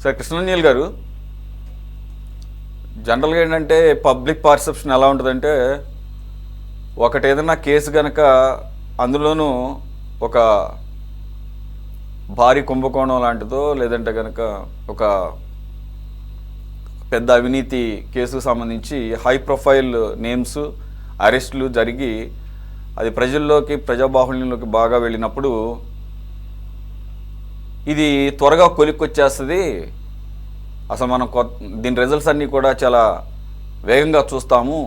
Sir కృష్ణంజలి గారు, జనరల్గా ఏంటంటే పబ్లిక్ పర్సెప్షన్ ఎలా ఉంటుందంటే, ఒకటి ఏదైనా కేసు కనుక అందులోనూ ఒక భారీ కుంభకోణం లాంటిదో లేదంటే కనుక ఒక పెద్ద అవినీతి కేసుకు సంబంధించి హై ప్రొఫైల్ నేమ్స్ అరెస్టులు జరిగి అది ప్రజల్లోకి ప్రజాబాహుళ్యంలోకి బాగా వెళ్ళినప్పుడు ఇది త్వరగా కొలిక్కొచ్చేస్తుంది, అసలు మనం దీని రిజల్ట్స్ అన్నీ కూడా చాలా వేగంగా చూస్తాము,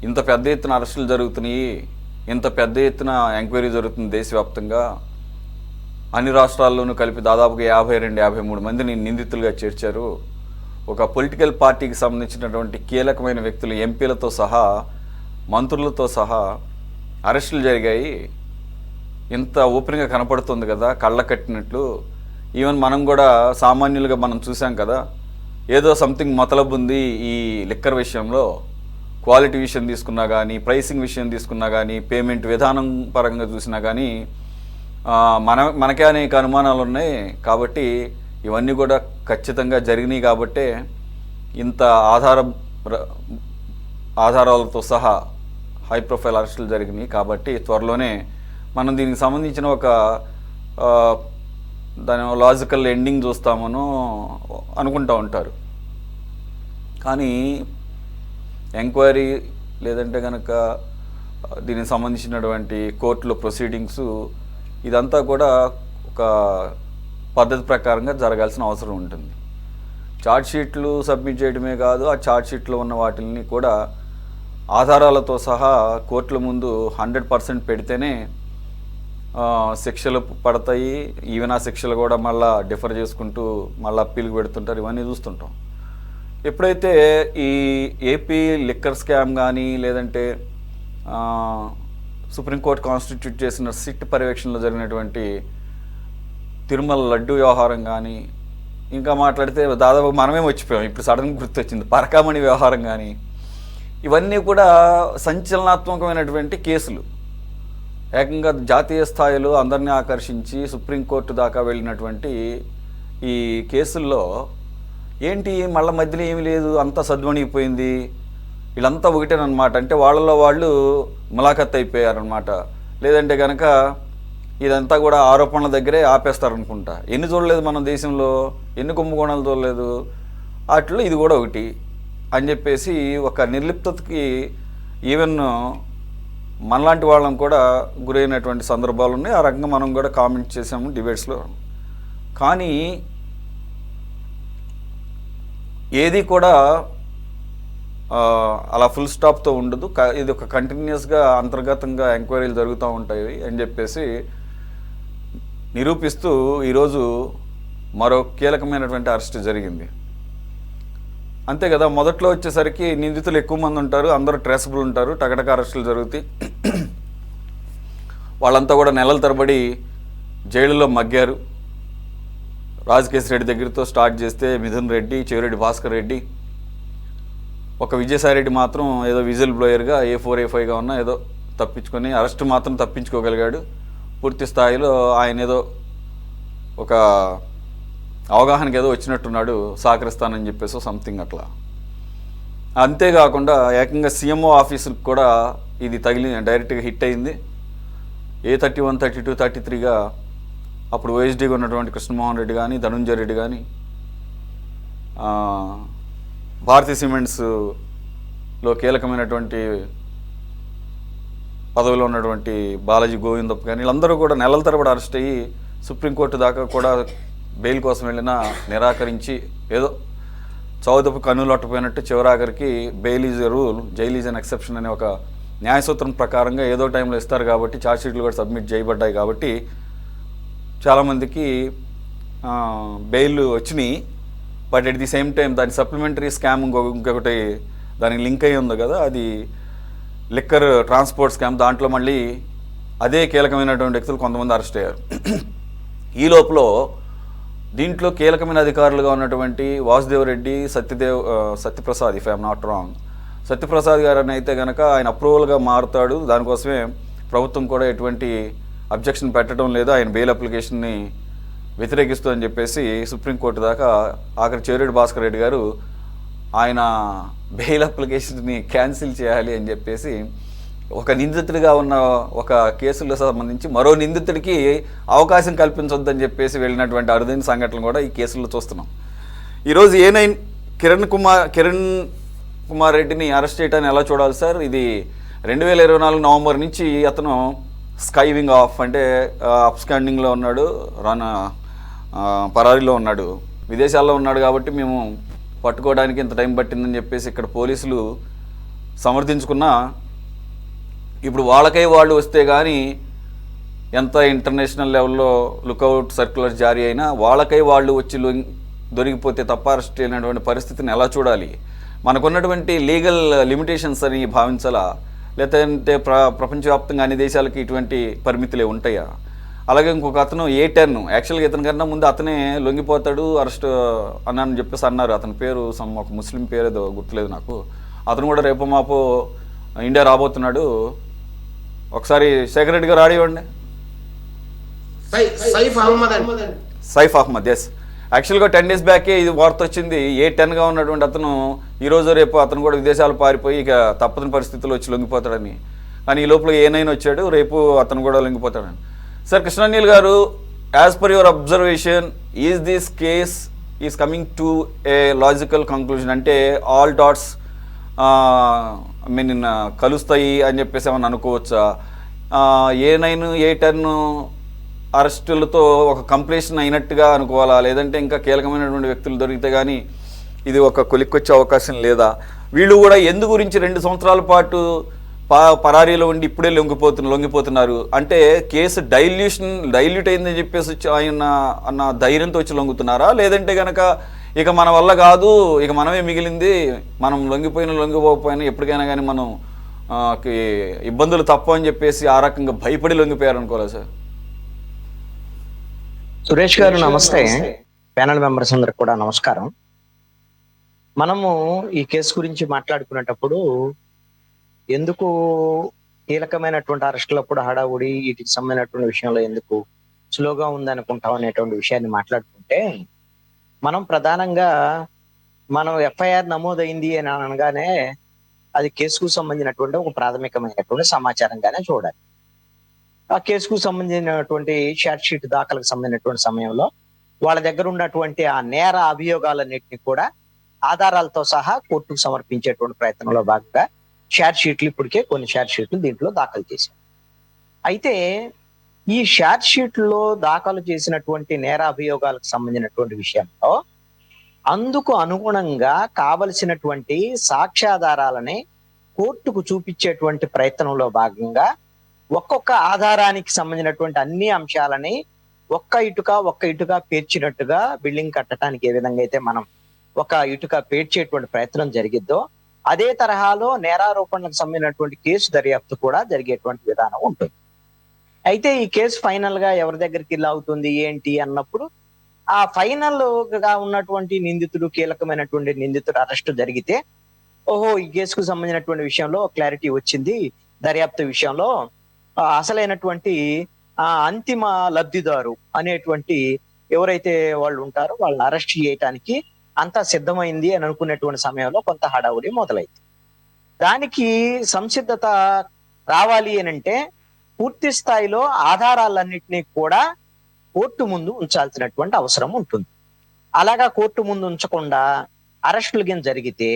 ఇంత పెద్ద ఎత్తున అరెస్టులు జరుగుతున్నాయి, ఇంత పెద్ద ఎత్తున ఎంక్వైరీ జరుగుతుంది దేశవ్యాప్తంగా, అన్ని రాష్ట్రాల్లోనూ కలిపి దాదాపుగా 52-53 మందిని నిందితులుగా చేర్చారు, ఒక పొలిటికల్ పార్టీకి సంబంధించినటువంటి కీలకమైన వ్యక్తులు ఎంపీలతో సహా మంత్రులతో సహా అరెస్టులు జరిగాయి, ఇంత ఓపెన్గా కనపడుతుంది కదా కళ్ళ కట్టినట్లు. ఈవెన్ మనం కూడా సామాన్యులుగా మనం చూసాం కదా, ఏదో సంథింగ్ మతలబు ఉంది ఈ లిక్కర్ విషయంలో, క్వాలిటీ విషయం తీసుకున్నా కానీ ప్రైసింగ్ విషయం తీసుకున్నా కానీ పేమెంట్ విధానం పరంగా చూసినా కానీ మనకే అనేక అనుమానాలు ఉన్నాయి. కాబట్టి ఇవన్నీ కూడా ఖచ్చితంగా జరిగినాయి కాబట్టే ఇంత ఆధారాలతో సహా హై ప్రొఫైల్ అరెస్టులు జరిగినాయి. కాబట్టి త్వరలోనే మనం దీనికి సంబంధించిన ఒక దాని లాజికల్ ఎండింగ్ చూస్తామను అనుకుంటూ ఉంటారు. కానీ ఎంక్వైరీ లేదంటే కనుక దీనికి సంబంధించినటువంటి కోర్టులో ప్రొసీడింగ్స్ ఇదంతా కూడా ఒక పద్ధతి ప్రకారంగా జరగాల్సిన అవసరం ఉంటుంది. ఛార్జ్షీట్లు సబ్మిట్ చేయడమే కాదు, ఆ ఛార్జ్షీట్లో ఉన్న వాటిని కూడా ఆధారాలతో సహా కోర్టుల ముందు 100% పెడితేనే శిక్షలు పడతాయి. ఈవెన్ ఆ శిక్షలు కూడా మళ్ళీ డిఫర్ చేసుకుంటూ మళ్ళీ అప్పీల్కి పెడుతుంటారు. ఇవన్నీ చూస్తుంటాం. ఎప్పుడైతే ఈ ఏపీ లిక్కర్ స్కామ్ కానీ లేదంటే సుప్రీంకోర్టు కాన్స్టిట్యూట్ చేసిన సిట్ పర్యవేక్షణలో జరిగినటువంటి తిరుమల లడ్డు వ్యవహారం కానీ, ఇంకా మాట్లాడితే దాదాపు మనమే మర్చిపోయాం, ఇప్పుడు సడన్గా గుర్తొచ్చింది పరకామణి వ్యవహారం కానీ, ఇవన్నీ కూడా సంచలనాత్మకమైనటువంటి కేసులు. ఏకంగా జాతీయ స్థాయిలో అందరినీ ఆకర్షించి సుప్రీంకోర్టు దాకా వెళ్ళినటువంటి ఈ కేసుల్లో ఏంటి మళ్ళీ మధ్యలో ఏమీ లేదు, అంతా సద్వణిగిపోయింది, వీళ్ళంతా ఒకటేనమాట. అంటే వాళ్ళలో వాళ్ళు ములాఖత్ అయిపోయారనమాట. లేదంటే కనుక ఇదంతా కూడా ఆరోపణల దగ్గరే ఆపేస్తారనుకుంటా. ఎన్ని చూడలేదు మనం దేశంలో, ఎన్ని కుంభకోణాలు చూడలేదు, వాటిలో ఇది కూడా ఒకటి అని చెప్పేసి ఒక నిర్లిప్తతకి ఈవెన్ మనలాంటి వాళ్ళం కూడా గురైనటువంటి సందర్భాలు ఉన్నాయి. ఆ రకంగా మనం కూడా కామెంట్ చేసాము డిబేట్స్లో. కానీ ఏది కూడా అలా ఫుల్ స్టాప్తో ఉండదు. ఇది ఒక కంటిన్యూస్గా అంతర్గతంగా ఎంక్వైరీలు జరుగుతూ ఉంటాయి అని చెప్పేసి నిరూపిస్తూ ఈరోజు మరో కీలకమైనటువంటి అరెస్ట్ జరిగింది. అంతే కదా, మొదట్లో వచ్చేసరికి నిందితులు ఎక్కువ మంది ఉంటారు, అందరూ ట్రేసబుల్ ఉంటారు, టకటక అరెస్టులు జరుగుతాయి. వాళ్ళంతా కూడా నెలల తరబడి జైలులో మగ్గారు. రాజకేశ్ రెడ్డి దగ్గరతో స్టార్ట్ చేస్తే మిథున్ రెడ్డి, చెవిరెడ్డి భాస్కర్ రెడ్డి, ఒక విజయసాయి రెడ్డి మాత్రం ఏదో విజిల్ బ్లోయర్గా A4 A5గా ఉన్నా ఏదో తప్పించుకొని అరెస్ట్ మాత్రం తప్పించుకోగలిగాడు. పూర్తి స్థాయిలో ఆయన ఏదో ఒక అవగాహనకి ఏదో వచ్చినట్టున్నాడు, సహకరిస్తానని చెప్పేసి సంథింగ్ అట్లా. అంతేకాకుండా ఏకంగా CMO ఆఫీసుకి కూడా ఇది తగిలి డైరెక్ట్గా హిట్ అయింది. A31, 32, 33గా అప్పుడు OSDగా ఉన్నటువంటి కృష్ణమోహన్ రెడ్డి కానీ, ధనుంజయ రెడ్డి కానీ, భారతీ సిమెంట్స్లో కీలకమైనటువంటి పదవిలో ఉన్నటువంటి బాలాజీ గోవిందప్ప కానీ, వీళ్ళందరూ కూడా నెలల తరబడి అరెస్ట్ అయ్యి సుప్రీంకోర్టు దాకా కూడా బెయిల్ కోసం వెళ్ళినా నిరాకరించి ఏదో చౌదపు కన్నులొట్టపోయినట్టు చివరాఖరికి bail is a rule, jail is an exception అనే ఒక న్యాయసూత్రం ప్రకారంగా ఏదో టైంలో ఇస్తారు కాబట్టి ఛార్జ్షీట్లు కూడా సబ్మిట్ చేయబడ్డాయి కాబట్టి చాలామందికి బెయిల్ వచ్చినాయి. But at the same time దాని సప్లిమెంటరీ స్కామ్ ఇంకొకటి దానికి లింక్ అయ్యి ఉంది కదా, అది లిక్కర్ ట్రాన్స్పోర్ట్ స్కామ్. దాంట్లో మళ్ళీ అదే కీలకమైనటువంటి వ్యక్తులు కొంతమంది అరెస్ట్ అయ్యారు. ఈ లోపల దీంట్లో కీలకమైన అధికారులుగా ఉన్నటువంటి Vasudeva Reddy, Satyaprasad, if I'm not wrong, Satyaprasad గారని అయితే కనుక ఆయన అప్రూవల్గా మారుతాడు. దానికోసమే ప్రభుత్వం కూడా ఎటువంటి అబ్జెక్షన్ పెట్టడం లేదు. ఆయన బెయిల్ అప్లికేషన్ని వ్యతిరేకిస్తూ అని చెప్పేసి సుప్రీంకోర్టు దాకా ఆఖరి చెవిరెడ్డి భాస్కర్ రెడ్డి గారు ఆయన బెయిల్ అప్లికేషన్ని క్యాన్సిల్ చేయాలి అని చెప్పేసి ఒక నిందితుడిగా ఉన్న ఒక కేసులో సంబంధించి మరో నిందితుడికి అవకాశం కల్పించొద్దని చెప్పేసి వెళ్ళినటువంటి అరుదైన సంఘటనలు కూడా ఈ కేసుల్లో చూస్తున్నాం. ఈరోజు ఏనైన్ కిరణ్ కుమార్ రెడ్డిని అరెస్ట్ చేయడాన్ని ఎలా చూడాలి సార్? ఇది 2024 నవంబర్ నుంచి అతను స్కైవింగ్ ఆఫ్ అంటే అప్స్కాండింగ్లో ఉన్నాడు, పరారీలో ఉన్నాడు, విదేశాల్లో ఉన్నాడు. కాబట్టి మేము పట్టుకోవడానికి ఇంత టైం పట్టిందని చెప్పేసి ఇక్కడ పోలీసులు సమర్థించుకున్నా ఇప్పుడు వాళ్ళకై వాళ్ళు వస్తే కానీ ఎంత ఇంటర్నేషనల్ లెవెల్లో లుకౌట్ సర్క్యులర్ జారీ అయినా వాళ్ళకై వాళ్ళు వచ్చి దొరికిపోతే తప్ప అరెస్ట్ అయినటువంటి పరిస్థితిని ఎలా చూడాలి? మనకున్నటువంటి లీగల్ లిమిటేషన్స్ అని భావించాలా, లేదంటే ప్రపంచవ్యాప్తంగా అన్ని దేశాలకి ఇటువంటి పరిమితులే ఉంటాయా? అలాగే ఇంకొక అతను A10 యాక్చువల్గా ఇతని కన్నా ముందు అతనే లొంగిపోతాడు అరెస్ట్ అని చెప్పేసి అన్నారు. అతని పేరు ఒక ముస్లిం పేరు ఏదో గుర్తులేదు నాకు. అతను కూడా రేపు మాపు ఇండియా రాబోతున్నాడు. ఒకసారి శేఖర్ రెడ్డి గారు ఆడివ్వండి. సైఫ్ అహ్మద్, ఎస్. యాక్చువల్గా 10 days బ్యాకే ఇది వార్త వచ్చింది. A10గా ఉన్నటువంటి అతను ఈరోజు రేపు అతను కూడా విదేశాలు పారిపోయి ఇక తప్పని పరిస్థితుల్లో వచ్చి లొంగిపోతాడని. కానీ ఈ లోపల A9 వచ్చాడు, రేపు అతను కూడా లొంగిపోతాడని. సార్ కృష్ణానీల్ గారు, as per your observation, is this case is coming to A logical conclusion? అంటే ఆల్ డాట్స్ కలుస్తాయి అని చెప్పేసి ఏమన్నా అనుకోవచ్చా? A9 A10 అరెస్టులతో ఒక కంప్లీషన్ అయినట్టుగా అనుకోవాలా, లేదంటే ఇంకా కీలకమైనటువంటి వ్యక్తులు దొరికితే కానీ ఇది ఒక కొలిక్కొచ్చే అవకాశం లేదా? వీళ్ళు కూడా ఎందు గురించి 2 సంవత్సరాల పాటు పరారీలో ఉండి ఇప్పుడే లొంగిపోతున్నారు అంటే కేసు డైల్యూట్ అయిందని చెప్పేసి ఆయన అన్న ధైర్యంతో వచ్చి లొంగుతున్నారా, లేదంటే కనుక ఇక మన వల్ల కాదు, ఇక మనమే మిగిలింది, మనం లొంగిపోయినా ఎప్పటికైనా కానీ మనం ఇబ్బందులు తప్ప అని చెప్పేసి ఆ రకంగా భయపడి లొంగిపోయారు అనుకోవాలి సార్? సురేష్ గారు నమస్తే, ప్యానల్ మెంబర్స్ అందరికి కూడా నమస్కారం. మనము ఈ కేసు గురించి మాట్లాడుకునేటప్పుడు ఎందుకు కీలకమైనటువంటి అరెస్టులప్పుడు హడావుడి, వీటికి సంబంధించినటువంటి విషయంలో ఎందుకు స్లోగా ఉందనుకుంటాం అనేటువంటి విషయాన్ని మాట్లాడుకుంటే, మనం ప్రధానంగా ఎఫ్ఐఆర్ నమోదైంది అని అనగానే అది కేసుకు సంబంధించినటువంటి ఒక ప్రాథమికమైనటువంటి సమాచారంగానే చూడాలి. ఆ కేసుకు సంబంధించినటువంటి షార్ట్ షీట్ దాఖలకు సంబంధించినటువంటి సమయంలో వాళ్ళ దగ్గర ఉన్నటువంటి ఆ నేర అభియోగాలన్నింటినీ కూడా ఆధారాలతో సహా కోర్టుకు సమర్పించేటువంటి ప్రయత్నంలో భాగంగా షార్ట్ షీట్లు ఇప్పటికే కొన్ని షార్ట్ షీట్లు దీంట్లో దాఖలు చేశారు. అయితే ఈ షార్ట్ షీట్లో దాఖలు చేసినటువంటి నేర అభియోగాలకు సంబంధించినటువంటి విషయంలో అందుకు అనుగుణంగా కావలసినటువంటి సాక్ష్యాధారాలని కోర్టుకు చూపించేటువంటి ప్రయత్నంలో భాగంగా ఒక్కొక్క ఆధారానికి సంబంధించినటువంటి అన్ని అంశాలని ఒక్క ఇటుక పేర్చినట్టుగా బిల్డింగ్ కట్టడానికి ఏ విధంగా అయితే మనం ఒక ఇటుక పేర్చేటువంటి ప్రయత్నం జరిగిద్దో అదే తరహాలో నేరారోపణలకు సంబంధించినటువంటి కేసు దర్యాప్తు కూడా జరిగేటువంటి విధానం ఉంటుంది. అయితే ఈ కేసు ఫైనల్ గా ఎవరి దగ్గరికి లాగుతుంది ఏంటి అన్నప్పుడు ఆ ఫైనల్ గా ఉన్నటువంటి నిందితుడు, కీలకమైనటువంటి నిందితుడు అరెస్టు జరిగితే ఓహో ఈ కేసుకు సంబంధించినటువంటి విషయంలో క్లారిటీ వచ్చింది, దర్యాప్తు విషయంలో అసలైనటువంటి అంతిమ లబ్ధిదారు అనేటువంటి ఎవరైతే వాళ్ళు ఉంటారో వాళ్ళని అరెస్ట్ చేయటానికి అంతా సిద్ధమైంది అని అనుకునేటువంటి సమయంలో కొంత హడావుడి మొదలైంది. దానికి సంసిద్ధత రావాలి అని అంటే పూర్తి స్థాయిలో ఆధారాలన్నింటినీ కూడా కోర్టు ముందు ఉంచాల్సినటువంటి అవసరం ఉంటుంది. అలాగా కోర్టు ముందు ఉంచకుండా అరెస్టులు కింద జరిగితే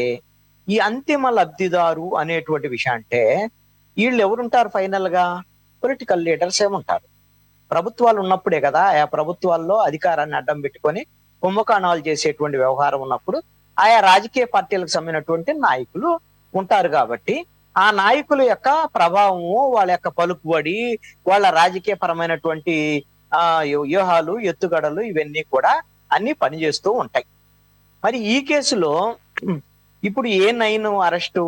ఈ అంతిమ లబ్ధిదారు అనేటువంటి విషయం అంటే వీళ్ళు ఎవరుంటారు? ఫైనల్ గా పొలిటికల్ లీడర్స్ ఏముంటారు? ప్రభుత్వాలు ఉన్నప్పుడే కదా, ఆ ప్రభుత్వాల్లో అధికారాన్ని అడ్డం పెట్టుకొని కుంభకోణాలు చేసేటువంటి వ్యవహారం ఉన్నప్పుడు ఆయా రాజకీయ పార్టీలకు సంబంధించినటువంటి నాయకులు ఉంటారు. కాబట్టి ఆ నాయకుల యొక్క ప్రభావము, వాళ్ళ యొక్క పలుకుబడి, వాళ్ళ రాజకీయ పరమైనటువంటి వ్యూహాలు, ఎత్తుగడలు ఇవన్నీ కూడా అన్ని పనిచేస్తూ ఉంటాయి. మరి ఈ కేసులో ఇప్పుడు A9 అరెస్టు,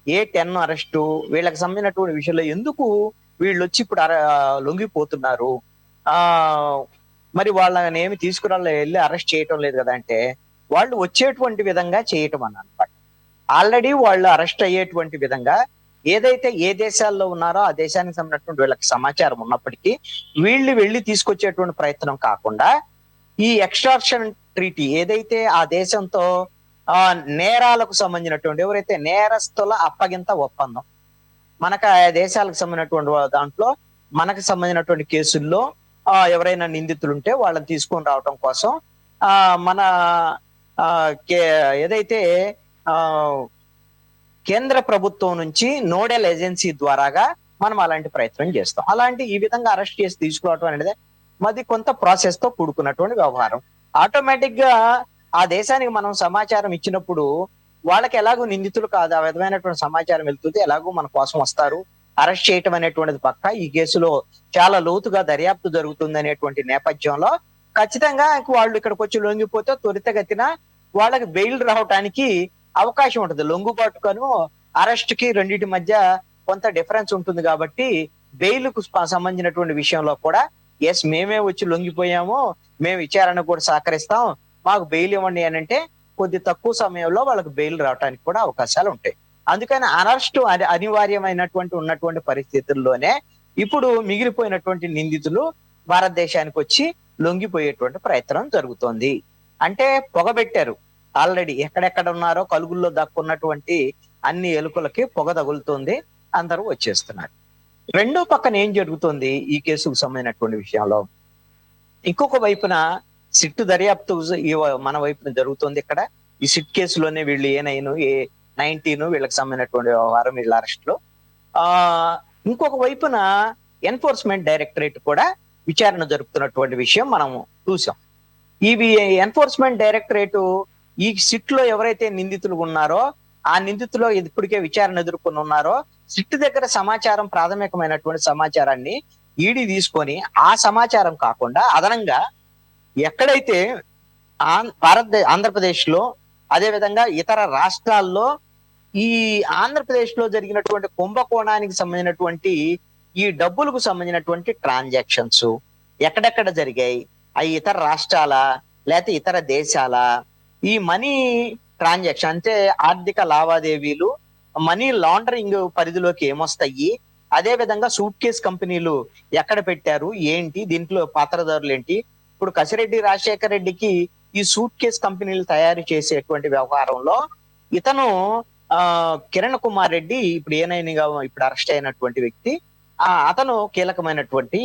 A10 అరెస్టు, వీళ్ళకి సంబంధించినటువంటి విషయంలో ఎందుకు వీళ్ళు వచ్చి ఇప్పుడు లొంగిపోతున్నారు, మరి వాళ్ళని ఏమి వెళ్ళి అరెస్ట్ చేయటం లేదు కదా అంటే వాళ్ళు వచ్చేటువంటి విధంగా చేయటం అన్నమాట. ఆల్రెడీ వాళ్ళు అరెస్ట్ అయ్యేటువంటి విధంగా ఏదైతే ఏ దేశాల్లో ఉన్నారో ఆ దేశానికి సంబంధించినటువంటి వీళ్ళకి సమాచారం ఉన్నప్పటికీ వీళ్ళు వెళ్ళి తీసుకొచ్చేటువంటి ప్రయత్నం కాకుండా ఈ ఎక్స్ట్రాక్షన్ ట్రీటీ ఏదైతే ఆ దేశంతో నేరాలకు సంబంధించినటువంటి ఎవరైతే నేరస్తుల అప్పగింత ఒప్పందం, మనకు ఆ దేశాలకు సంబంధించినటువంటి దాంట్లో మనకు సంబంధించినటువంటి కేసుల్లో ఎవరైనా నిందితులు ఉంటే వాళ్ళని తీసుకొని రావటం కోసం ఆ మన ఆ ఏదైతే ఆ కేంద్ర ప్రభుత్వం నుంచి నోడల్ ఏజెన్సీ ద్వారాగా మనం అలాంటి ప్రయత్నం చేస్తాం. అలాంటి ఈ విధంగా అరెస్ట్ చేసి తీసుకురావడం అనేది మరి కొంత ప్రాసెస్ తో కూడుకున్నటువంటి వ్యవహారం. ఆటోమేటిక్ గా ఆ దేశానికి మనం సమాచారం ఇచ్చినప్పుడు వాళ్ళకి ఎలాగో నిందితులు కాదు, ఆ విధమైనటువంటి సమాచారం వెళ్తుంది, ఎలాగో మన కోసం వస్తారు, అరెస్ట్ చేయటం అనేటువంటిది పక్క ఈ కేసులో చాలా లోతుగా దర్యాప్తు జరుగుతుంది అనేటువంటి నేపథ్యంలో ఖచ్చితంగా వాళ్ళు ఇక్కడికి వచ్చి లొంగిపోతే త్వరితగతిన వాళ్ళకి బెయిల్ రావటానికి అవకాశం ఉంటుంది. లొంగుబాటుకను అరెస్ట్ కి రెండింటి మధ్య కొంత డిఫరెన్స్ ఉంటుంది కాబట్టి బెయిల్ కు సంబంధించినటువంటి విషయంలో కూడా ఎస్ మేమే వచ్చి లొంగిపోయాము, మేము విచారణ కూడా సహకరిస్తాం, మాకు బెయిల్ ఇవ్వండి అని అంటే కొద్ది తక్కువ సమయంలో వాళ్ళకి బెయిల్ రావడానికి కూడా అవకాశాలు ఉంటాయి. అందుకని అరెస్ట్ అనివార్యమైనటువంటి ఉన్నటువంటి పరిస్థితుల్లోనే ఇప్పుడు మిగిలిపోయినటువంటి నిందితులు భారతదేశానికి వచ్చి లొంగిపోయేటువంటి ప్రయత్నం జరుగుతోంది. అంటే పొగబెట్టారు ఆల్రెడీ, ఎక్కడెక్కడ ఉన్నారో కలుగుల్లో దక్కున్నటువంటి అన్ని ఎలుకలకి పొగ తగులుతుంది, అందరూ వచ్చేస్తున్నారు. రెండో పక్కన ఏం జరుగుతుంది ఈ కేసుకు సంబంధించినటువంటి విషయంలో, ఇంకొక వైపున సిట్ దర్యాప్తు మన వైపున జరుగుతుంది. ఇక్కడ ఈ సిట్ కేసులోనే వీళ్ళు A19 వీళ్ళకి సంబంధించినటువంటి వ్యవహారం, వీళ్ళ అరెస్ట్ లో ఇంకొక వైపున ఎన్ఫోర్స్మెంట్ డైరెక్టరేట్ కూడా విచారణ జరుపుతున్నటువంటి విషయం మనం చూసాం. ఇవి ఎన్ఫోర్స్మెంట్ డైరెక్టరేట్ ఈ సిట్ లో ఎవరైతే నిందితులు ఉన్నారో ఆ నిందితులు ఇప్పటికే విచారణ ఎదుర్కొని ఉన్నారో సిట్ దగ్గర సమాచారం, ప్రాథమికమైనటువంటి సమాచారాన్ని ఈడీ తీసుకొని ఆ సమాచారం కాకుండా అదనంగా ఎక్కడైతే ఆంధ్రప్రదేశ్ లో అదే విధంగా ఇతర రాష్ట్రాల్లో ఈ ఆంధ్రప్రదేశ్ లో జరిగినటువంటి కుంభకోణానికి సంబంధించినటువంటి ఈ డబ్బులకు సంబంధించినటువంటి ట్రాన్సాక్షన్స్ ఎక్కడెక్కడ జరిగాయి, అవి ఇతర రాష్ట్రాల లేకపోతే ఇతర దేశాల ఈ మనీ ట్రాన్సాక్షన్ అంటే ఆర్థిక లావాదేవీలు మనీ లాండరింగ్ పరిధిలోకి ఏమొస్తాయి, అదే విధంగా సూట్ కేస్ కంపెనీలు ఎక్కడ పెట్టారు ఏంటి, దీంట్లో పాత్రదారులు ఏంటి. ఇప్పుడు కసిరెడ్డి రాజశేఖర రెడ్డికి ఈ సూట్ కేస్ కంపెనీలు తయారు చేసేటువంటి వ్యవహారంలో ఇతను కిరణ్ కుమార్ రెడ్డి ఇప్పుడు ఏనైనాగా ఇప్పుడు అరెస్ట్ అయినటువంటి వ్యక్తి, అతను కీలకమైనటువంటి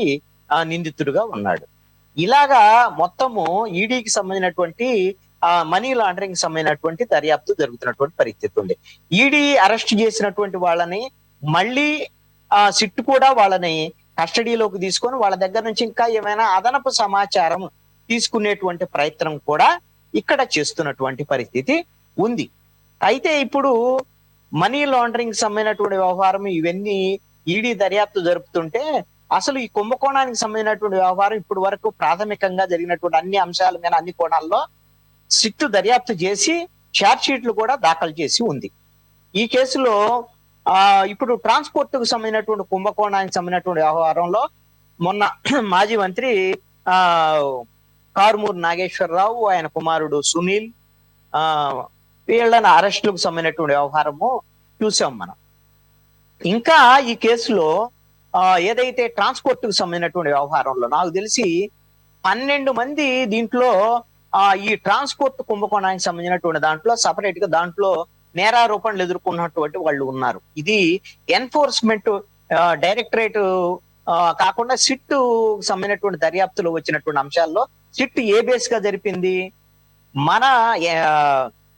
నిందితుడుగా ఉన్నాడు. ఇలాగా మొత్తము ఈడీకి సంబంధించినటువంటి మనీ లాండరింగ్ సంబంధించినటువంటి దర్యాప్తు జరుగుతున్నటువంటి పరిస్థితి ఉంది. ఈడీ అరెస్ట్ చేసినటువంటి వాళ్ళని మళ్ళీ సిట్ కూడా వాళ్ళని కస్టడీలోకి తీసుకొని వాళ్ళ దగ్గర నుంచి ఇంకా ఏమైనా అదనపు సమాచారం తీసుకునేటువంటి ప్రయత్నం కూడా ఇక్కడ చేస్తున్నటువంటి పరిస్థితి ఉంది. అయితే ఇప్పుడు మనీ లాండరింగ్ సంబంధించినటువంటి వ్యవహారం ఇవన్నీ ఈడీ దర్యాప్తు జరుపుతుంటే అసలు ఈ కుంభకోణానికి సంబంధించినటువంటి వ్యవహారం ఇప్పటి వరకు ప్రాథమికంగా జరిగినటువంటి అన్ని అంశాల మీద అన్ని కోణాల్లో సిట్ దర్యాప్తు చేసి ఛార్జ్ షీట్లు కూడా దాఖలు చేసి ఉంది. ఈ కేసులో ఇప్పుడు ట్రాన్స్పోర్ట్ కు సంబంధించినటువంటి కుంభకోణానికి సంబంధించినటువంటి వ్యవహారంలో మొన్న మాజీ మంత్రి కారుమూరి నాగేశ్వరరావు, ఆయన కుమారుడు సునీల్ వీళ్ళని అరెస్టులకు సంబంధించినటువంటి వ్యవహారము చూసాం మనం. ఇంకా ఈ కేసులో ఏదైతే ట్రాన్స్పోర్ట్ కు సంబంధించినటువంటి వ్యవహారంలో నాకు తెలిసి 12 మంది దీంట్లో ఈ ట్రాన్స్పోర్ట్ కుంభకోణానికి సంబంధించినటువంటి దాంట్లో సపరేట్ గా దాంట్లో నేరారోపణలు ఎదుర్కొన్నటువంటి వాళ్ళు ఉన్నారు. ఇది ఎన్ఫోర్స్మెంట్ డైరెక్టరేట్ కాకుండా సిట్ సంబంధించినటువంటి దర్యాప్తులో వచ్చినటువంటి అంశాల్లో సిట్ ఏ బేస్ గా జరిపింది, మన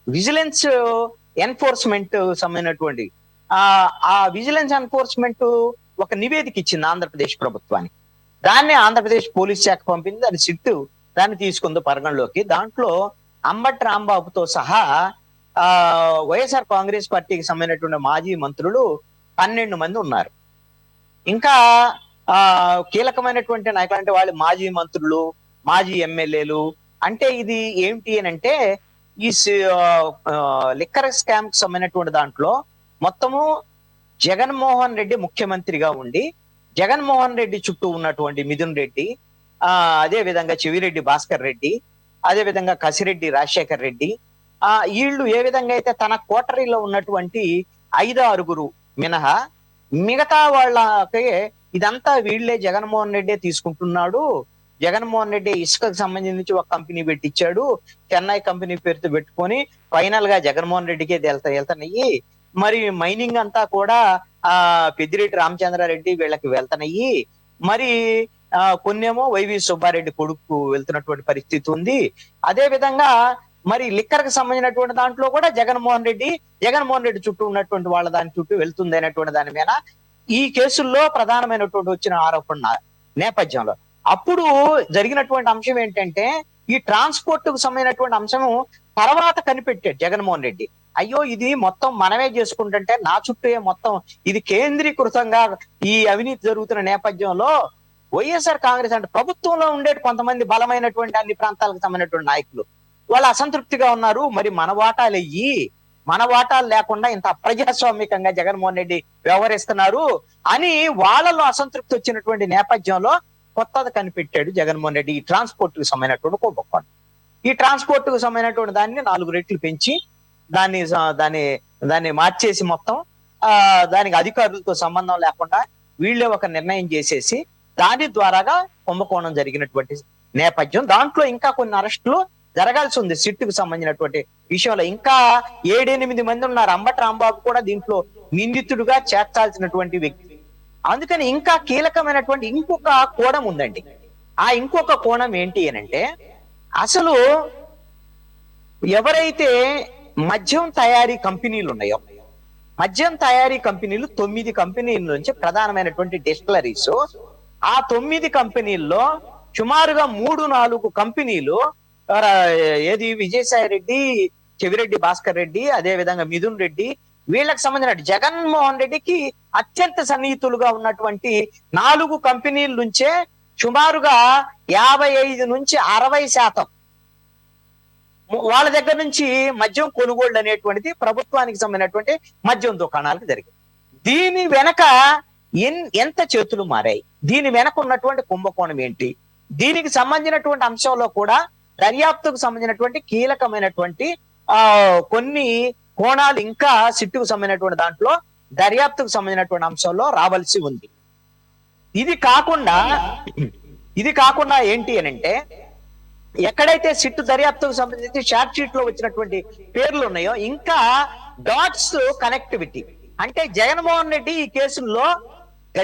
విజిలెన్స్ ఎన్ఫోర్స్మెంట్ సంబంధించినటువంటి ఆ విజిలెన్స్ ఎన్ఫోర్స్మెంట్ ఒక నివేదిక ఇచ్చింది ఆంధ్రప్రదేశ్ ప్రభుత్వానికి. దాన్ని ఆంధ్రప్రదేశ్ పోలీస్ శాఖ పంపింది, దాన్ని సిట్ దాన్ని తీసుకుంది పరిగణలోకి. దాంట్లో అంబటి రాంబాబుతో సహా వైఎస్ఆర్ కాంగ్రెస్ పార్టీకి సంబంధించినటువంటి మాజీ మంత్రులు 12 మంది ఉన్నారు. ఇంకా కీలకమైనటువంటి నాయకులు అంటే వాళ్ళు మాజీ మంత్రులు, మాజీ ఎమ్మెల్యేలు. అంటే ఇది ఏమిటి అని అంటే ఈ లిక్కర్ స్కామ్ కి సంబంధించినటువంటి దాంట్లో మొత్తము జగన్మోహన్ రెడ్డి ముఖ్యమంత్రిగా ఉండి జగన్మోహన్ రెడ్డి చుట్టూ ఉన్నటువంటి మిథున్ రెడ్డి, అదే విధంగా చెవిరెడ్డి భాస్కర్ రెడ్డి, అదే విధంగా కసిరెడ్డి రాజశేఖర్ రెడ్డి, వీళ్ళు ఏ విధంగా అయితే తన కోటరీలో ఉన్నటువంటి 5-6 మినహా మిగతా వాళ్ళకి ఇదంతా వీళ్ళే జగన్మోహన్ రెడ్డి తీసుకుంటున్నాడు, జగన్మోహన్ రెడ్డి ఇసుకకు సంబంధించి ఒక కంపెనీ పెట్టించాడు, చెన్నై కంపెనీ పేరుతో పెట్టుకొని ఫైనల్ గా జగన్మోహన్ రెడ్డికే వెళ్తున్నాయి. మరి మైనింగ్ అంతా కూడా పెద్దిరెడ్డి రామచంద్రారెడ్డి వీళ్ళకి వెళ్తున్నాయి. మరి కొన్నేమో వైవి సుబ్బారెడ్డి కొడుకు వెళ్తున్నటువంటి పరిస్థితి ఉంది. అదే విధంగా మరి లిక్కర్ కి సంబంధించినటువంటి దాంట్లో కూడా జగన్మోహన్ రెడ్డి చుట్టూ ఉన్నటువంటి వాళ్ళ దాని చుట్టూ వెళ్తుంది అనేటువంటి దాని మీద ఈ కేసుల్లో ప్రధానమైనటువంటి వచ్చిన ఆరోపణ నేపథ్యంలో అప్పుడు జరిగినటువంటి అంశం ఏంటంటే, ఈ ట్రాన్స్పోర్ట్ కు సంబంధించినటువంటి అంశము తర్వాత కనిపెట్టాడు జగన్మోహన్ రెడ్డి. అయ్యో ఇది మొత్తం మనమే చేసుకుంటుంటే నా చుట్టూ మొత్తం ఇది కేంద్రీకృతంగా ఈ అవినీతి జరుగుతున్న నేపథ్యంలో వైఎస్ఆర్ కాంగ్రెస్ అంటే ప్రభుత్వంలో ఉండే కొంతమంది బలమైనటువంటి అన్ని ప్రాంతాలకు సంబంధించినటువంటి నాయకులు వాళ్ళు అసంతృప్తిగా ఉన్నారు. మరి మన వాటాలు లేకుండా ఇంత అప్రజాస్వామికంగా జగన్మోహన్ రెడ్డి వ్యవహరిస్తున్నారు అని వాళ్ళలో అసంతృప్తి వచ్చినటువంటి నేపథ్యంలో కొత్తది కనిపెట్టాడు జగన్మోహన్ రెడ్డి ఈ ట్రాన్స్పోర్ట్ కు సంబంధించినటువంటి కుంభకోణం. ఈ ట్రాన్స్పోర్ట్ కు సంబంధించినటువంటి దాన్ని 4 రెట్లు పెంచి దాన్ని మార్చేసి మొత్తం దానికి అధికారులతో సంబంధం లేకుండా వీళ్ళే ఒక నిర్ణయం చేసేసి దాని ద్వారాగా కుంభకోణం జరిగినటువంటి నేపథ్యం. దాంట్లో ఇంకా కొన్ని అరెస్టులు జరగాల్సి ఉంది. సిట్టుకు సంబంధించినటువంటి విషయంలో ఇంకా 7-8 మంది ఉన్నారు. అంబటి రాంబాబు కూడా దీంట్లో నిందితుడుగా చేర్చాల్సినటువంటి వ్యక్తి. అందుకని ఇంకా కీలకమైనటువంటి ఇంకొక కోణం ఉందండి. ఆ ఇంకొక కోణం ఏంటి అనంటే, అసలు ఎవరైతే మద్యం తయారీ కంపెనీలు ఉన్నాయో, మద్యం తయారీ కంపెనీలు 9 కంపెనీల నుంచి ప్రధానమైనటువంటి డిస్టిలరీస్, ఆ 9 కంపెనీల్లో సుమారుగా 3-4 కంపెనీలు ఏది విజయసాయి రెడ్డి, చెవిరెడ్డి భాస్కర్ రెడ్డి, అదే విధంగా మిథున్ రెడ్డి వీళ్ళకి సంబంధించిన జగన్మోహన్ రెడ్డికి అత్యంత సన్నిహితులుగా ఉన్నటువంటి 4 కంపెనీల నుంచే సుమారుగా 55-60% వాళ్ళ దగ్గర నుంచి మద్యం కొనుగోళ్లు అనేటువంటిది ప్రభుత్వానికి సంబంధించినటువంటి మద్యం దుకాణాలకు జరిగింది. దీని వెనక ఎంత చేతులు మారాయి, దీని వెనక ఉన్నటువంటి కుంభకోణం ఏంటి, దీనికి సంబంధించినటువంటి అంశంలో కూడా దర్యాప్తుకు సంబంధించినటువంటి కీలకమైనటువంటి కొన్ని కోణాలు ఇంకా సిట్టుకు సంబంధించినటువంటి దాంట్లో దర్యాప్తుకు సంబంధించినటువంటి అంశంలో రావాల్సి ఉంది. ఇది కాకుండా ఏంటి అనంటే, ఎక్కడైతే సిట్టు దర్యాప్తుకు సంబంధించి షార్ట్ షీట్ లో వచ్చినటువంటి పేర్లు ఉన్నాయో ఇంకా డాట్స్ కనెక్టివిటీ అంటే జగన్మోహన్ రెడ్డి ఈ కేసుల్లో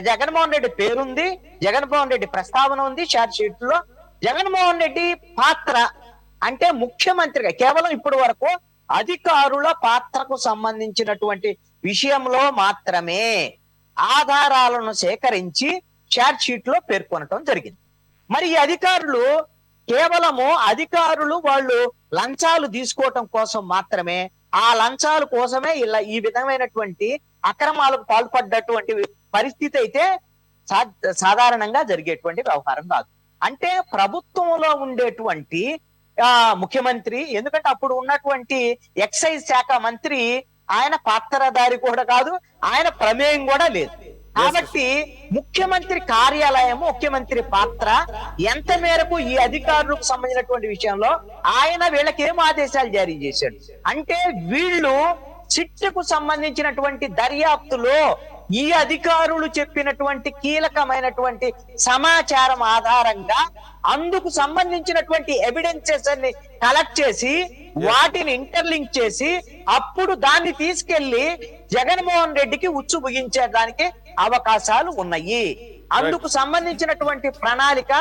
జగన్మోహన్ రెడ్డి పేరుంది, జగన్మోహన్ రెడ్డి ప్రస్తావన ఉంది షార్ట్ షీట్ లో. జగన్మోహన్ రెడ్డి పాత్ర అంటే ముఖ్యమంత్రిగా కేవలం ఇప్పటి వరకు అధికారుల పాత్రకు సంబంధించినటువంటి విషయంలో మాత్రమే ఆధారాలను సేకరించి చార్జ్ షీట్ లో పేర్కొనటం జరిగింది. మరి ఈ అధికారులు వాళ్ళు లంచాలు తీసుకోవటం కోసం మాత్రమే, ఆ లంచాల కోసమే ఇలా ఈ విధమైనటువంటి అక్రమాలకు పాల్పడ్డటువంటి పరిస్థితి అయితే సాధారణంగా జరిగేటువంటి వ్యవహారం కాదు. అంటే ప్రభుత్వంలో ఉండేటువంటి ముఖ్యమంత్రి, ఎందుకంటే అప్పుడు ఉన్నటువంటి ఎక్సైజ్ శాఖ మంత్రి ఆయన పాత్రధారి కూడా కాదు, ఆయన ప్రమేయం కూడా లేదు. కాబట్టి ముఖ్యమంత్రి కార్యాలయం, ముఖ్యమంత్రి పాత్ర ఎంత మేరకు ఈ అధికారులకు సంబంధించినటువంటి విషయంలో ఆయన వీళ్ళకి ఏం ఆదేశాలు జారీ చేశాడు అంటే, వీళ్ళు సిట్టుకు సంబంధించినటువంటి దర్యాప్తులో ఈ అధికారులు చెప్పినటువంటి కీలకమైనటువంటి సమాచారం ఆధారంగా అందుకు సంబంధించినటువంటి ఎవిడెన్సెస్ అన్ని కలెక్ట్ చేసి వాటిని ఇంటర్లింక్ చేసి అప్పుడు దాన్ని తీసుకెళ్లి జగన్మోహన్ రెడ్డికి ఉచ్చు బిగించడానికి అవకాశాలు ఉన్నాయి. అందుకు సంబంధించినటువంటి ప్రణాళిక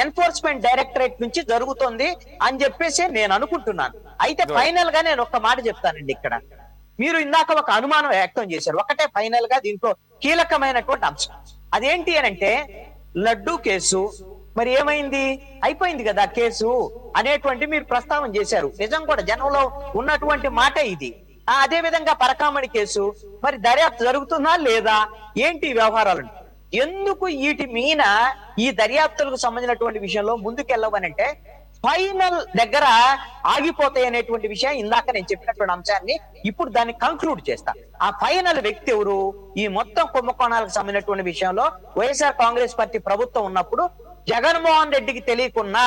ఎన్ఫోర్స్మెంట్ డైరెక్టరేట్ నుంచి జరుగుతుంది అని చెప్పేసి నేను అనుకుంటున్నాను. అయితే ఫైనల్ గా నేను ఒక్క మాట చెప్తానండి. ఇక్కడ మీరు ఇందాక ఒక అనుమానం వ్యక్తం చేశారు, ఒకటే ఫైనల్ గా దీంట్లో కీలకమైనటువంటి అంశం అదేంటి అనంటే, లడ్డూ కేసు మరి ఏమైంది, అయిపోయింది కదా కేసు అనేటువంటి మీరు ప్రస్తావన చేశారు. నిజం కూడా జనంలో ఉన్నటువంటి మాట ఇది. అదే విధంగా పరకామణి కేసు మరి దర్యాప్తు జరుగుతుందా లేదా, ఏంటి వ్యవహారాలు, ఎందుకు వీటి మీద ఈ దర్యాప్తులకు సంబంధించినటువంటి విషయంలో ముందుకెళ్ళవనంటే ఫైనల్ దగ్గర ఆగిపోతాయి అనేటువంటి విషయం ఇందాక నేను చెప్పినటువంటి అంశాన్ని ఇప్పుడు దాన్ని కంక్లూడ్ చేస్తా. ఆ ఫైనల్ వ్యక్తి ఎవరు, ఈ మొత్తం కుంభకోణాలకు సంబంధించినటువంటి విషయంలో వైఎస్ఆర్ కాంగ్రెస్ పార్టీ ప్రభుత్వం ఉన్నప్పుడు జగన్మోహన్ రెడ్డికి తెలియకున్నా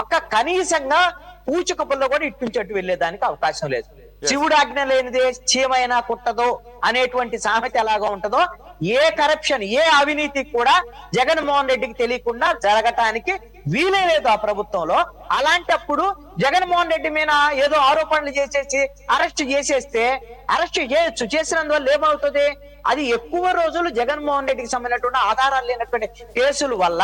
ఒక కనీసంగా పూచిక పుల్ల కూడా ఇట్టుంచట్టు వెళ్లేదానికి అవకాశం లేదు. శివుడు ఆజ్ఞ లేనిదే చీమైనా కుట్టదో అనేటువంటి సామెత ఎలాగా ఉంటుందో ఏ కరప్షన్, ఏ అవినీతి కూడా జగన్మోహన్ రెడ్డికి తెలియకుండా జరగటానికి వీలే లేదు ఆ ప్రభుత్వంలో. అలాంటప్పుడు జగన్మోహన్ రెడ్డి మీద ఏదో ఆరోపణలు చేసేసి అరెస్ట్ చేసేస్తే అరెస్ట్ చేయొచ్చు. చేసినందువల్ల ఏమవుతుంది? అది ఎక్కువ రోజులు జగన్మోహన్ రెడ్డికి సంబంధించినటువంటి ఆధారాలు లేనటువంటి కేసుల వల్ల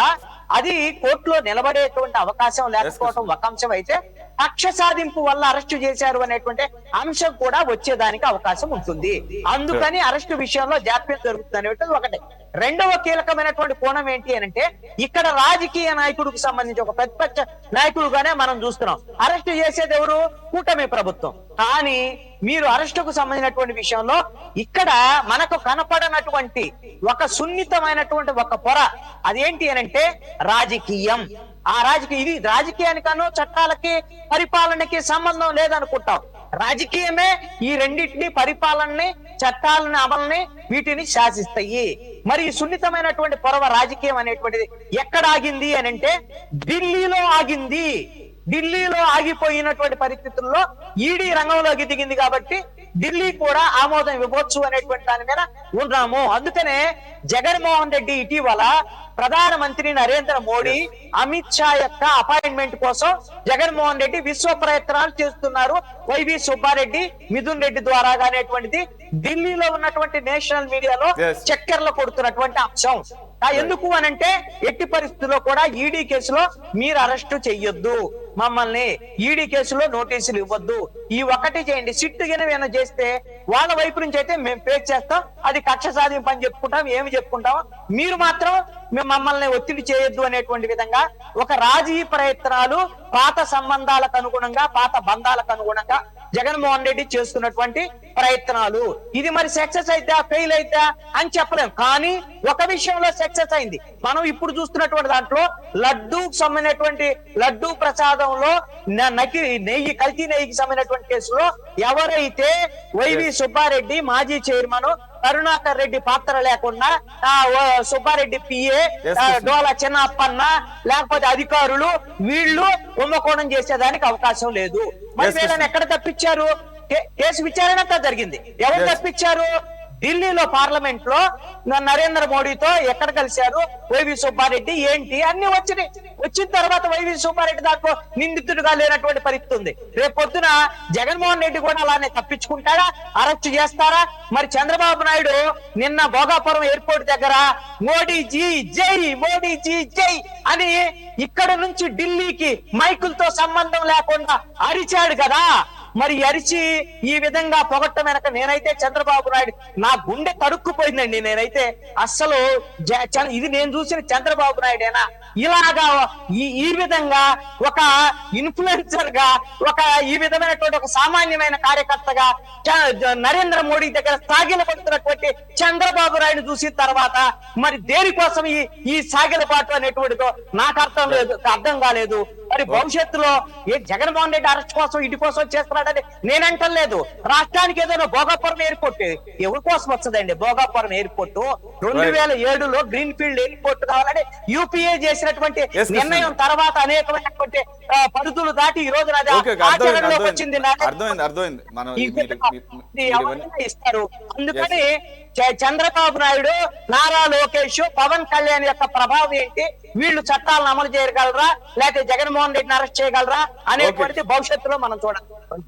అది కోర్టులో నిలబడేటువంటి అవకాశం లేకపోవడం ఒక అంశం అయితే, కక్ష సాధింపు వల్ల అరెస్టు చేశారు అనేటువంటి అంశం కూడా వచ్చేదానికి అవకాశం ఉంటుంది. అందుకని అరెస్టు విషయంలో జాప్యం జరుగుతుంది అనేటువంటిది ఒకటి. రెండవ కీలకమైనటువంటి కోణం ఏంటి అంటే, ఇక్కడ రాజకీయ నాయకుడికి సంబంధించి ఒక ప్రతిపక్ష నాయకుడుగానే మనం చూస్తున్నాం. అరెస్టు చేసేది ఎవరు? కూటమి ప్రభుత్వం. కానీ మీరు అరెస్టుకు సంబంధించినటువంటి విషయంలో ఇక్కడ మనకు కనపడనటువంటి ఒక సున్నితమైనటువంటి ఒక పొర అదేంటి అనంటే రాజకీయం. ఆ ఇది రాజకీయానికను చట్టాలకి పరిపాలనకి సంబంధం లేదనుకుంటాం. రాజకీయమే ఈ రెండింటిని, పరిపాలనని, చట్టాలని, అమలుని, వీటిని శాసిస్తాయి. మరి ఈ సున్నితమైనటువంటి పొరవ రాజకీయం అనేటువంటిది ఎక్కడ ఆగింది అని అంటే ఢిల్లీలో ఆగింది. ఢిల్లీలో ఆగిపోయినటువంటి పరిస్థితుల్లో ఈడీ రంగంలోకి దిగింది కాబట్టి ఢిల్లీ కూడా ఆమోదం ఇవ్వచ్చు అనేటువంటి దాని మీద ఉన్నాము. అందుకనే జగన్మోహన్ రెడ్డి ఇటీవల ప్రధానమంత్రి నరేంద్ర మోడీ, అమిత్ షా యొక్క అపాయింట్మెంట్ కోసం జగన్మోహన్ రెడ్డి విశ్వ ప్రయత్నాలు చేస్తున్నారు. వైవి సుబ్బారెడ్డి, మిథున్ రెడ్డి ద్వారా అనేటువంటిది ఢిల్లీలో ఉన్నటువంటి నేషనల్ మీడియాలో చక్కెర్లు కొడుతున్నటువంటి అంశం. ఎందుకు అనంటే ఎట్టి పరిస్థితుల్లో కూడా ఈడీ కేసులో మీరు అరెస్టు చెయ్యొద్దు, మమ్మల్ని ఈడీ కేసులో నోటీసులు ఇవ్వద్దు, ఈ ఒకటి చేయండి. సిట్టు ఏమైనా చేస్తే వాళ్ళ వైపు నుంచి అయితే మేము పే చేస్తాం, అది కక్ష సాధింపు అని చెప్పుకుంటాం, ఏమి చెప్పుకుంటాం, మీరు మాత్రం మమ్మల్ని ఒత్తిడి చేయొద్దు అనేటువంటి విధంగా ఒక రాజీ ప్రయత్నాలు, పాత సంబంధాలకు అనుగుణంగా, పాత బంధాలకు అనుగుణంగా జగన్మోహన్ రెడ్డి చేస్తున్నటువంటి ప్రయత్నాలు. ఇది మరి సక్సెస్ అయితే ఫెయిల్ అయితే అని చెప్పలేం. కానీ ఒక విషయంలో సక్సెస్ అయింది. మనం ఇప్పుడు చూస్తున్నటువంటి దాంట్లో లడ్డూకు సంబంధించినటువంటి లడ్డూ ప్రసాదంలో నెయ్యి, కల్తీ నెయ్యికి సంబంధించినటువంటి కేసులో ఎవరైతే వైవి సుబ్బారెడ్డి, మాజీ చైర్మన్ కరుణాకర్ రెడ్డి పాత్ర లేకుండా సుబ్బారెడ్డి పిఏ, డోలా చిన్న అప్పన్న, లేకపోతే అధికారులు వీళ్ళు కుంభకోణం చేసేదానికి అవకాశం లేదు. మరి వీళ్ళని ఎక్కడ తప్పించారు? కేసు విచారణ జరిగింది. ఎవరు తప్పించారు? ఢిల్లీలో పార్లమెంట్ లో నరేంద్ర మోడీతో ఎక్కడ కలిశారు వైవి సుబ్బారెడ్డి, ఏంటి అన్ని వచ్చినాయి. వచ్చిన తర్వాత వైవి సుబ్బారెడ్డి దాంట్లో నిందితుడిగా లేనటువంటి పరిస్థితి ఉంది. రేపు పొద్దున జగన్మోహన్ రెడ్డి కూడా అలానే తప్పించుకుంటాడా? అరెస్ట్ చేస్తారా? మరి చంద్రబాబు నాయుడు నిన్న భోగాపురం ఎయిర్పోర్ట్ దగ్గర మోడీజీ జై, మోడీజీ జై అని ఇక్కడ నుంచి ఢిల్లీకి మైకులతో సంబంధం లేకుండా అరిచాడు కదా. మరి అరిచి ఈ విధంగా పొగట్టం వెనక నేనైతే చంద్రబాబు నాయుడు నా గుండె తడుక్కుపోయిందండి. నేనైతే అస్సలు ఇది నేను చూసిన చంద్రబాబు నాయుడేనా ఇలాగా ఈ విధంగా ఒక ఇన్ఫ్లుయెన్సర్ గా, ఒక ఈ విధమైనటువంటి ఒక సామాన్యమైన కార్యకర్తగా నరేంద్ర మోడీ దగ్గర సాగిలపడుతున్నటువంటి చంద్రబాబు నాయుడు చూసిన తర్వాత మరి దేనికోసం ఈ సాగిలపాటు అనేటువంటిదో నాకు అర్థం కాలేదు. మరి భవిష్యత్తులో జగన్మోహన్ రెడ్డి అరెస్ట్ కోసం, ఇటు కోసం చేస్తున్నాడని నేనంటలేదు. రాష్ట్రానికి ఏదైనా భోగాపురం ఎయిర్పోర్ట్ ఎవరి కోసం వస్తుందండి? భోగాపురం ఎయిర్పోర్ట్ 2007లో గ్రీన్ ఫీల్డ్ ఎయిర్పోర్ట్ కావాలని యూపీఏ చేసినటువంటి నిర్ణయం తర్వాత అనేకమైనటువంటి పరిధులు దాటి ఈ రోజు ఆచరణలోకి వచ్చింది. ఇస్తారు. అందుకని చంద్రబాబు నాయుడు, నారా లోకేష్, పవన్ కళ్యాణ్ యొక్క ప్రభావం ఏంటి, వీళ్ళు చట్టాలను అమలు చేయగలరా లేకపోతే జగన్మోహన్ రెడ్డిని అరెస్ట్ చేయగలరా అనేటువంటిది భవిష్యత్తులో మనం చూడాలి.